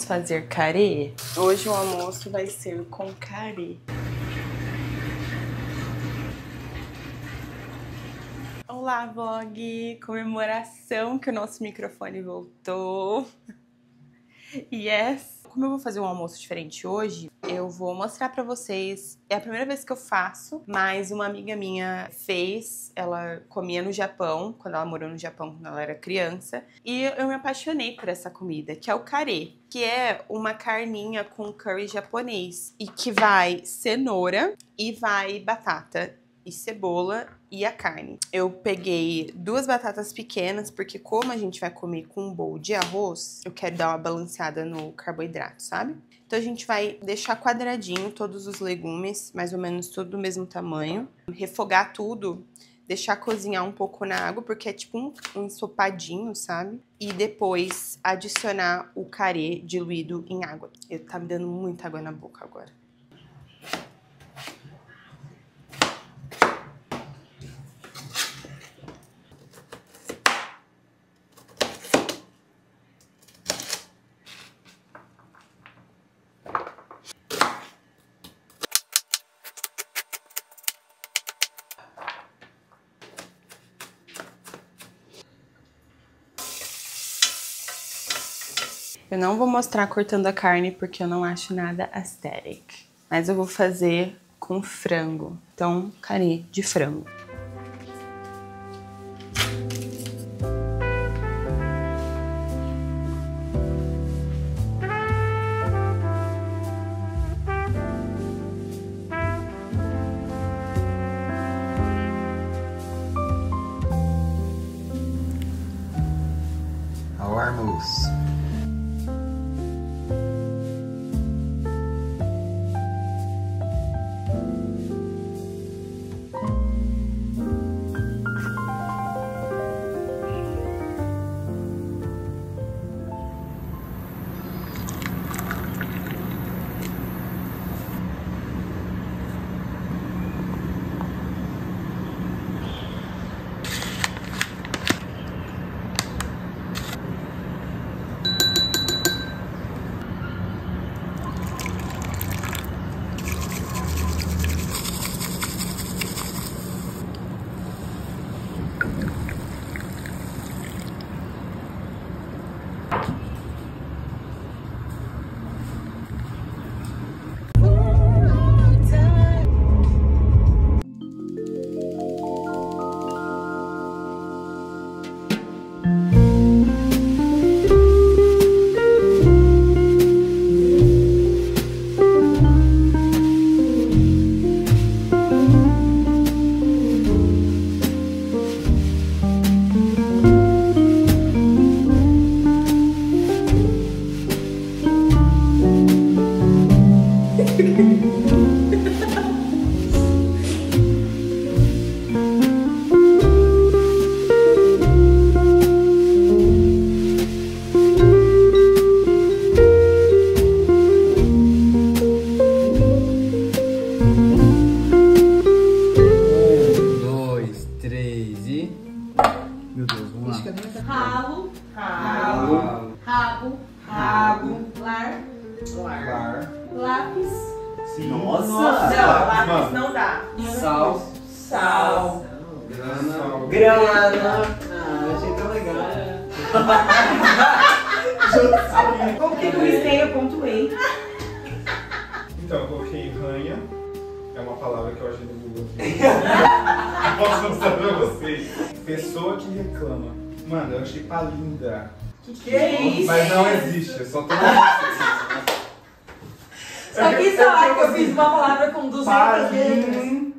fazer carê? Hoje o almoço vai ser com carê. Olá, vlog! Comemoração que o nosso microfone voltou. Yes! Como eu vou fazer um almoço diferente hoje, eu vou mostrar pra vocês. É a primeira vez que eu faço, mas uma amiga minha fez. Ela comia no Japão, quando ela morou no Japão, quando ela era criança. E eu me apaixonei por essa comida, que é o carê, que é uma carninha com curry japonês. E que vai cenoura e vai batata e cebola e a carne. Eu peguei 2 batatas pequenas, porque como a gente vai comer com um bowl de arroz, eu quero dar uma balanceada no carboidrato, sabe? Então a gente vai deixar quadradinho todos os legumes, mais ou menos tudo do mesmo tamanho. Refogar tudo, deixar cozinhar um pouco na água, porque é tipo um ensopadinho, sabe? E depois adicionar o carê diluído em água. Tá me dando muita água na boca agora. Eu não vou mostrar cortando a carne porque eu não acho nada aesthetic. Mas eu vou fazer com frango. Então, carê de frango. Our moose. Meu Deus, vamos lá. Ralo, Ralo, rabo, rabo, lar, lar, lápis. sim. Não, lápis não dá. Sal, Sal, grana. Ah, achei tão legal. O que eu listei, eu pontuei. Então, eu coloquei ranha, é uma palavra que eu achei no Google aqui. Posso mostrar pra vocês. Pessoa que reclama. Mano, eu achei palinda. Que é isso? Mas não existe, eu só tô Só quis falar que eu fiz uma palavra com 200 letras. Palin...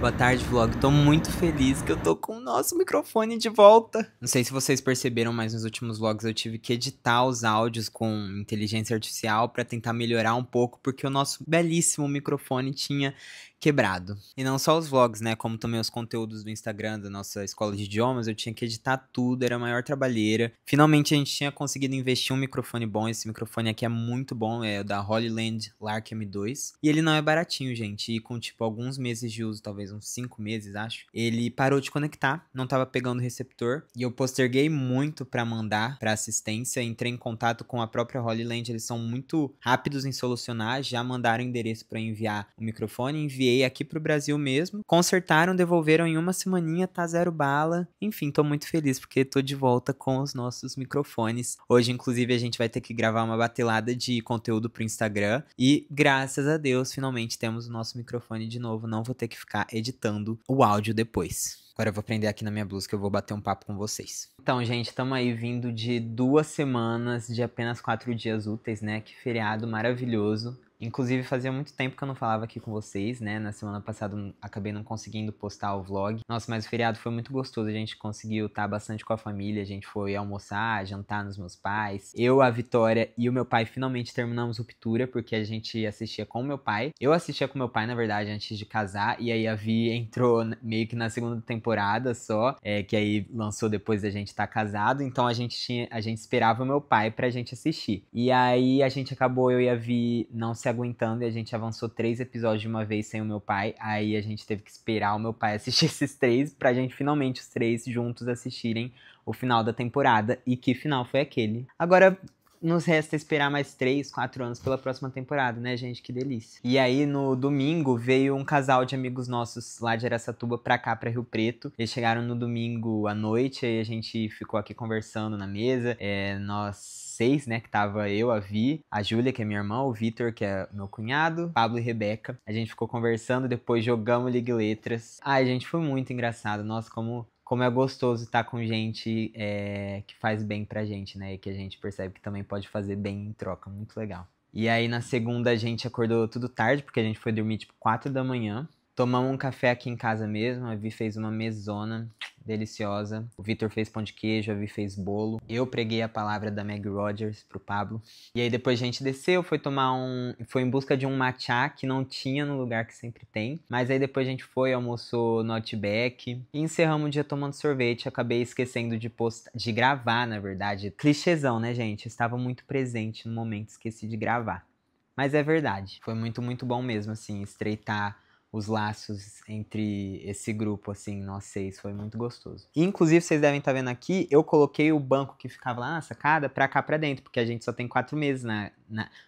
Boa tarde, vlog. Tô muito feliz que eu tô com o nosso microfone de volta. Não sei se vocês perceberam, mas nos últimos vlogs eu tive que editar os áudios com inteligência artificial pra tentar melhorar um pouco, porque o nosso belíssimo microfone tinha quebrado. E não só os vlogs, né? Como também os conteúdos do Instagram da nossa escola de idiomas, eu tinha que editar tudo, era a maior trabalheira. Finalmente a gente tinha conseguido investir um microfone bom. Esse microfone aqui é muito bom, é o da Holyland Lark M2. E ele não é baratinho, gente. E com, tipo, alguns meses de uso, talvez uns 5 meses, acho, ele parou de conectar, não tava pegando o receptor. E eu posterguei muito pra mandar pra assistência. Entrei em contato com a própria Holyland, eles são muito rápidos em solucionar. Já mandaram o endereço pra enviar o microfone, enviei aqui pro Brasil mesmo, consertaram, devolveram em uma semaninha, tá zero bala. Enfim, tô muito feliz porque tô de volta com os nossos microfones. Hoje, inclusive, a gente vai ter que gravar uma batelada de conteúdo pro Instagram e, graças a Deus, finalmente temos o nosso microfone de novo. Não vou ter que ficar editando o áudio depois. Agora eu vou prender aqui na minha blusa que eu vou bater um papo com vocês. Então, gente, estamos aí vindo de 2 semanas de apenas 4 dias úteis, né? Que feriado maravilhoso. Inclusive, fazia muito tempo que eu não falava aqui com vocês, né? Na semana passada acabei não conseguindo postar o vlog. Nossa, mas o feriado foi muito gostoso. A gente conseguiu estar bastante com a família. A gente foi almoçar, jantar nos meus pais. Eu, a Vitória e o meu pai finalmente terminamos Ruptura, porque a gente assistia com o meu pai. Eu assistia com o meu pai, na verdade, antes de casar. E aí a Vi entrou meio que na segunda temporada só, que aí lançou depois da gente estar casado. Então a gente esperava o meu pai pra gente assistir. E aí a gente acabou, eu e a Vi, não se aguentando, e a gente avançou 3 episódios de uma vez sem o meu pai. Aí a gente teve que esperar o meu pai assistir esses 3 pra gente finalmente os 3 juntos assistirem o final da temporada. E que final foi aquele? Agora nos resta esperar mais 3, 4 anos pela próxima temporada, né, gente? Que delícia. E aí, no domingo, veio um casal de amigos nossos lá de Araçatuba pra cá, pra Rio Preto. Eles chegaram no domingo à noite, aí a gente ficou aqui conversando na mesa. Nós 6, né, que tava eu, a Vi, a Júlia, que é minha irmã, o Vitor, que é meu cunhado, Pablo e Rebeca. A gente ficou conversando, depois jogamos Ligue Letras. Ai, gente, foi muito engraçado. Nossa, como é gostoso estar com gente que faz bem pra gente, né? E que a gente percebe que também pode fazer bem em troca. Muito legal. E aí, na segunda, a gente acordou tudo tarde, porque a gente foi dormir, tipo, 4 da manhã. Tomamos um café aqui em casa mesmo. A Vi fez uma mesona deliciosa. O Vitor fez pão de queijo, a Vi fez bolo. Eu preguei a palavra da Meg Rogers pro Pablo. E aí depois a gente desceu, foi em busca de um matcha que não tinha no lugar que sempre tem. Mas aí depois a gente foi, almoçou no Outback. E encerramos o dia tomando sorvete. Acabei esquecendo de gravar, na verdade. Clichêzão, né, gente? Estava muito presente no momento, esqueci de gravar. Mas é verdade. Foi muito, muito bom mesmo, assim, estreitar os laços entre esse grupo, assim, nós 6, foi muito gostoso. E, inclusive, vocês devem estar vendo aqui, eu coloquei o banco que ficava lá na sacada pra cá pra dentro, porque a gente só tem 4 meses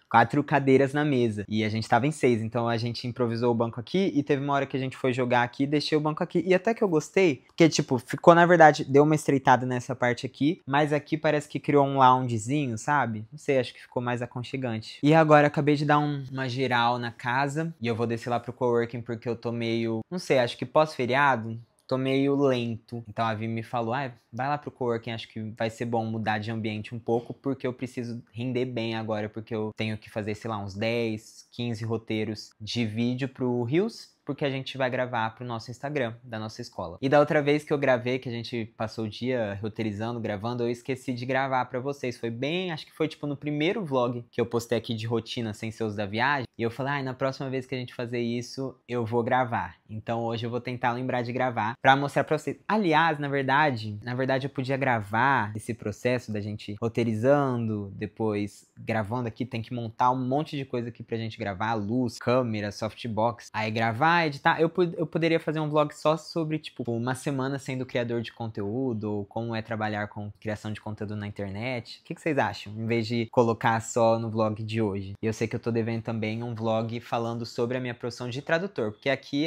4 cadeiras na mesa. E a gente tava em 6, então a gente improvisou o banco aqui e teve uma hora que a gente foi jogar aqui e deixei o banco aqui. E até que eu gostei, porque, tipo, ficou, na verdade, deu uma estreitada nessa parte aqui, mas aqui parece que criou um loungezinho, sabe? Não sei, acho que ficou mais aconchegante. E agora, acabei de dar uma geral na casa e eu vou descer lá pro coworking porque eu tô meio, não sei, acho que pós-feriado, tô meio lento. Então a Vi me falou, vai lá pro coworking, acho que vai ser bom mudar de ambiente um pouco, porque eu preciso render bem agora, porque eu tenho que fazer, sei lá, uns 10, 15 roteiros de vídeo pro Reels, porque a gente vai gravar pro nosso Instagram, da nossa escola. E da outra vez que eu gravei, que a gente passou o dia roteirizando, gravando, eu esqueci de gravar pra vocês. Foi bem, acho que foi tipo no primeiro vlog que eu postei aqui de rotina sem ser os da viagem. E eu falei, na próxima vez que a gente fazer isso, eu vou gravar. Então hoje eu vou tentar lembrar de gravar pra mostrar pra vocês. Aliás, na verdade eu podia gravar esse processo da gente roteirizando, depois gravando aqui, tem que montar um monte de coisa aqui pra gente gravar, luz, câmera, softbox, aí gravar, editar. Eu poderia fazer um vlog só sobre, tipo, uma semana sendo criador de conteúdo, ou como é trabalhar com criação de conteúdo na internet. O que vocês acham? Em vez de colocar só no vlog de hoje. E eu sei que eu tô devendo também um vlog falando sobre a minha profissão de tradutor, porque aqui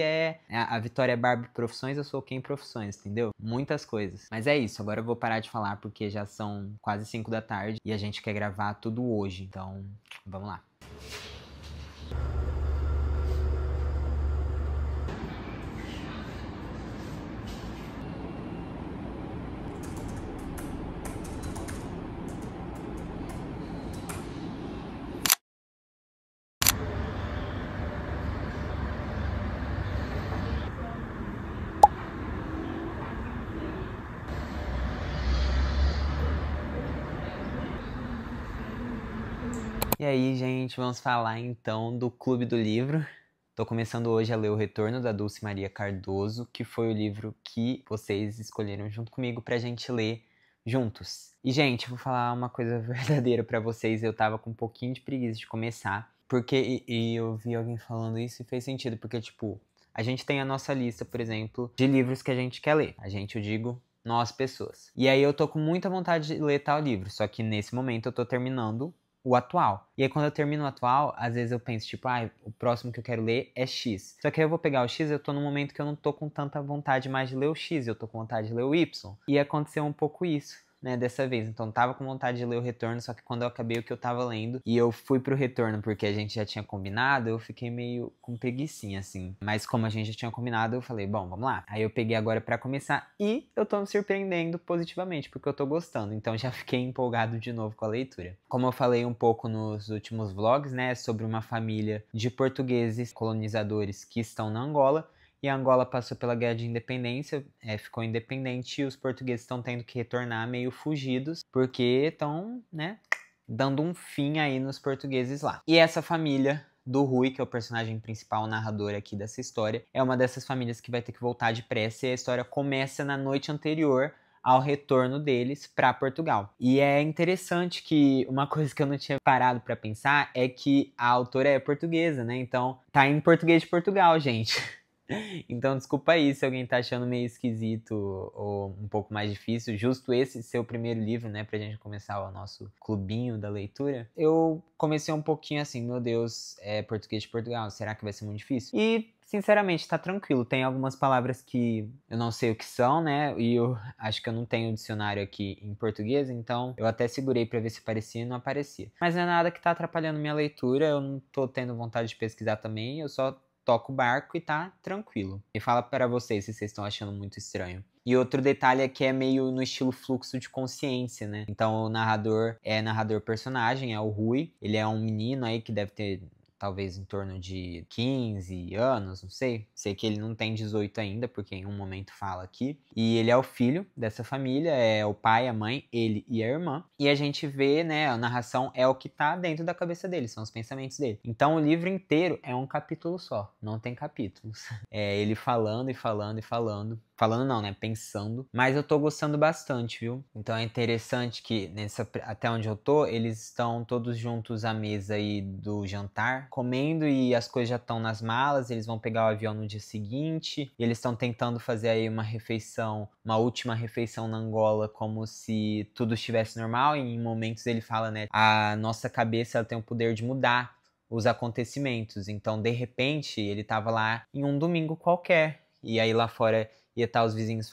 a Vitória Barbie Profissões, eu sou quem Profissões, entendeu? Muitas coisas. Mas é isso, agora eu vou parar de falar porque já são quase 5 da tarde e a gente quer gravar tudo hoje. Então, vamos lá. E aí, gente, vamos falar então do Clube do Livro. Tô começando hoje a ler O Retorno, da Dulce Maria Cardoso, que foi o livro que vocês escolheram junto comigo pra gente ler juntos. E, gente, vou falar uma coisa verdadeira pra vocês. Eu tava com um pouquinho de preguiça de começar, porque e eu vi alguém falando isso e fez sentido, porque, tipo, a gente tem a nossa lista, por exemplo, de livros que a gente quer ler. A gente, eu digo, nós, pessoas. E aí eu tô com muita vontade de ler tal livro, só que nesse momento eu tô terminando o atual. E aí quando eu termino o atual, às vezes eu penso, tipo, o próximo que eu quero ler é X. Só que aí eu vou pegar o X e eu tô num momento que eu não tô com tanta vontade mais de ler o X, eu tô com vontade de ler o Y. E aconteceu um pouco isso, né, dessa vez. Então tava com vontade de ler o Retorno, só que quando eu acabei o que eu tava lendo e eu fui pro Retorno porque a gente já tinha combinado, eu fiquei meio com preguicinha, assim. Mas como a gente já tinha combinado, eu falei, bom, vamos lá. Aí eu peguei agora pra começar e eu tô me surpreendendo positivamente, porque eu tô gostando. Então já fiquei empolgado de novo com a leitura. Como eu falei um pouco nos últimos vlogs, né, sobre uma família de portugueses colonizadores que estão na Angola. E a Angola passou pela guerra de independência, ficou independente e os portugueses estão tendo que retornar meio fugidos, porque estão, né, dando um fim aí nos portugueses lá. E essa família do Rui, que é o personagem principal, o narrador aqui dessa história, é uma dessas famílias que vai ter que voltar depressa e a história começa na noite anterior ao retorno deles para Portugal. E é interessante que uma coisa que eu não tinha parado para pensar é que a autora é portuguesa, né? Então tá em português de Portugal, gente. Então, desculpa aí se alguém tá achando meio esquisito ou um pouco mais difícil. Justo esse ser o primeiro livro, né, pra gente começar o nosso clubinho da leitura. Eu comecei um pouquinho assim, meu Deus, é português de Portugal, será que vai ser muito difícil? E, sinceramente, tá tranquilo. Tem algumas palavras que eu não sei o que são, né, e eu acho que eu não tenho dicionário aqui em português, então eu até segurei pra ver se aparecia e não aparecia. Mas não é nada que tá atrapalhando minha leitura, eu não tô tendo vontade de pesquisar também, eu só toca o barco e tá tranquilo. E fala para vocês se vocês estão achando muito estranho. E outro detalhe é que é meio no estilo fluxo de consciência, né? Então o narrador é narrador personagem, é o Rui. Ele é um menino aí que deve ter talvez em torno de 15 anos, não sei. Sei que ele não tem 18 ainda, porque em um momento fala aqui. E ele é o filho dessa família, é o pai, a mãe, ele e a irmã. E a gente vê, né, a narração é o que tá dentro da cabeça dele, são os pensamentos dele. Então o livro inteiro é um capítulo só, não tem capítulos. É ele falando e falando e falando. Falando não, né? Pensando. Mas eu tô gostando bastante, viu? Então é interessante que até onde eu tô, eles estão todos juntos à mesa aí do jantar, comendo e as coisas já estão nas malas, eles vão pegar o avião no dia seguinte. E eles estão tentando fazer aí uma refeição, uma última refeição na Angola, como se tudo estivesse normal. E em momentos ele fala, né? A nossa cabeça ela tem o poder de mudar os acontecimentos. Então, de repente, ele tava lá em um domingo qualquer. E aí lá fora ia estar os vizinhos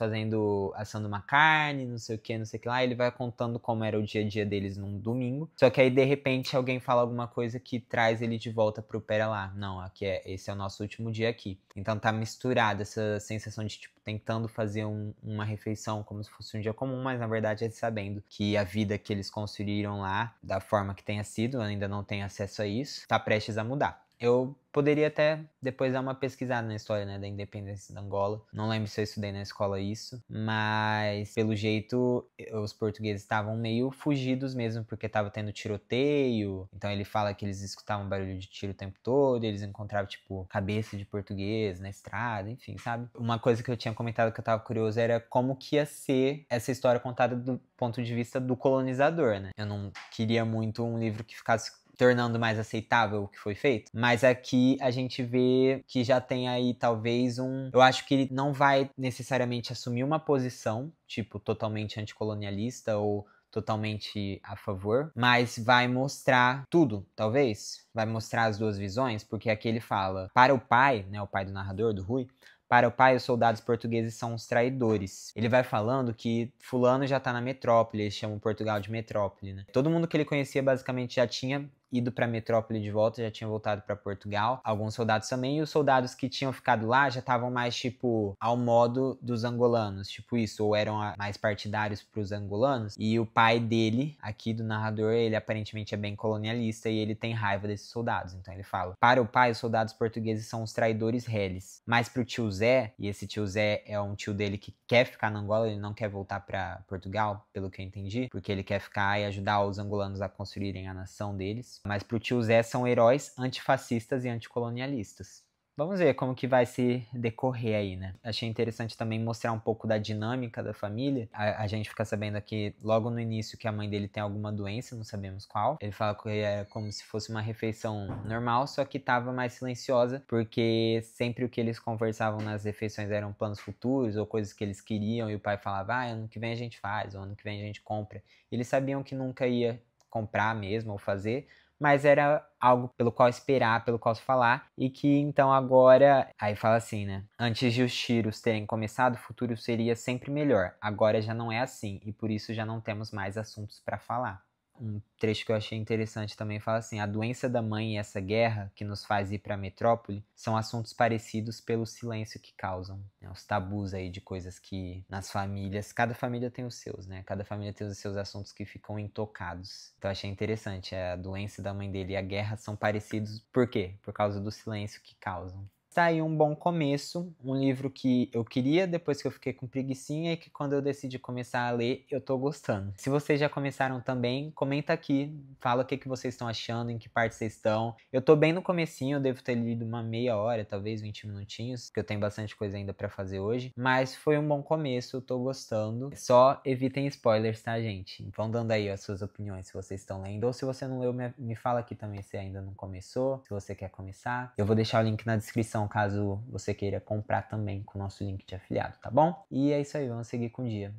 assando uma carne, não sei o que, não sei o que lá. Ele vai contando como era o dia a dia deles num domingo. Só que aí, de repente, alguém fala alguma coisa que traz ele de volta pro pera lá. Não, esse é o nosso último dia aqui. Então tá misturada essa sensação de, tipo, tentando fazer uma refeição como se fosse um dia comum, mas na verdade é sabendo que a vida que eles construíram lá, da forma que tenha sido, ainda não tem acesso a isso, tá prestes a mudar. Eu poderia até depois dar uma pesquisada na história, né, da independência da Angola. Não lembro se eu estudei na escola isso, mas pelo jeito os portugueses estavam meio fugidos mesmo, porque tava tendo tiroteio. Então ele fala que eles escutavam barulho de tiro o tempo todo, eles encontravam, tipo, cabeça de português na estrada, enfim, sabe? Uma coisa que eu tinha comentado que eu tava curioso era como que ia ser essa história contada do ponto de vista do colonizador, né? Eu não queria muito um livro que ficasse tornando mais aceitável o que foi feito. Mas aqui a gente vê que já tem aí talvez eu acho que ele não vai necessariamente assumir uma posição, tipo, totalmente anticolonialista ou totalmente a favor, mas vai mostrar tudo, talvez. Vai mostrar as duas visões, porque aqui ele fala, para o pai, né, o pai do narrador, do Rui, para o pai, os soldados portugueses são os traidores. Ele vai falando que fulano já tá na metrópole, eles chamam Portugal de metrópole, né? Todo mundo que ele conhecia basicamente já tinha ido pra metrópole de volta, já tinha voltado pra Portugal. Alguns soldados também, e os soldados que tinham ficado lá já estavam mais, tipo, ao modo dos angolanos, tipo isso, ou eram mais partidários pros angolanos. E o pai dele, aqui do narrador, ele aparentemente é bem colonialista e ele tem raiva desses desses soldados. Então ele fala: para o pai, os soldados portugueses são os traidores reles. Mas pro tio Zé, e esse tio Zé é um tio dele que quer ficar na Angola, ele não quer voltar pra Portugal, pelo que eu entendi, porque ele quer ficar e ajudar os angolanos a construírem a nação deles. Mas pro tio Zé são heróis antifascistas e anticolonialistas. Vamos ver como que vai se decorrer aí, né? Achei interessante também mostrar um pouco da dinâmica da família. A gente fica sabendo aqui, logo no início, que a mãe dele tem alguma doença, não sabemos qual. Ele fala que era como se fosse uma refeição normal, só que tava mais silenciosa, porque sempre o que eles conversavam nas refeições eram planos futuros ou coisas que eles queriam, e o pai falava: ano que vem a gente faz, ou ano que vem a gente compra. E eles sabiam que nunca ia comprar mesmo ou fazer, mas era algo pelo qual esperar, pelo qual se falar, e que então agora, aí fala assim, né? Antes de os tiros terem começado, o futuro seria sempre melhor. Agora já não é assim, e por isso já não temos mais assuntos para falar. Um trecho que eu achei interessante também fala assim: a doença da mãe e essa guerra que nos faz ir para a metrópole são assuntos parecidos pelo silêncio que causam. Os tabus aí de coisas que nas famílias, cada família tem os seus, né? Cada família tem os seus assuntos que ficam intocados. Então eu achei interessante, a doença da mãe dele e a guerra são parecidos. Por quê? Por causa do silêncio que causam. Tá aí um bom começo, um livro que eu queria depois que eu fiquei com preguicinha e que quando eu decidi começar a ler, eu tô gostando. Se vocês já começaram também, comenta aqui, fala o que vocês estão achando, em que parte vocês estão. Eu tô bem no comecinho, eu devo ter lido uma meia hora, talvez 20 minutinhos, porque eu tenho bastante coisa ainda pra fazer hoje, mas foi um bom começo, eu tô gostando. Só evitem spoilers, tá, gente? Vão dando aí as suas opiniões se vocês estão lendo, ou se você não leu, me fala aqui também se ainda não começou, se você quer começar. Eu vou deixar o link na descrição caso você queira comprar também com o nosso link de afiliado, tá bom? E é isso aí, vamos seguir com o dia.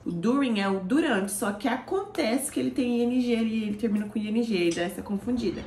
O during é o durante, só que acontece que ele tem ING e ele termina com ING e dá essa confundida.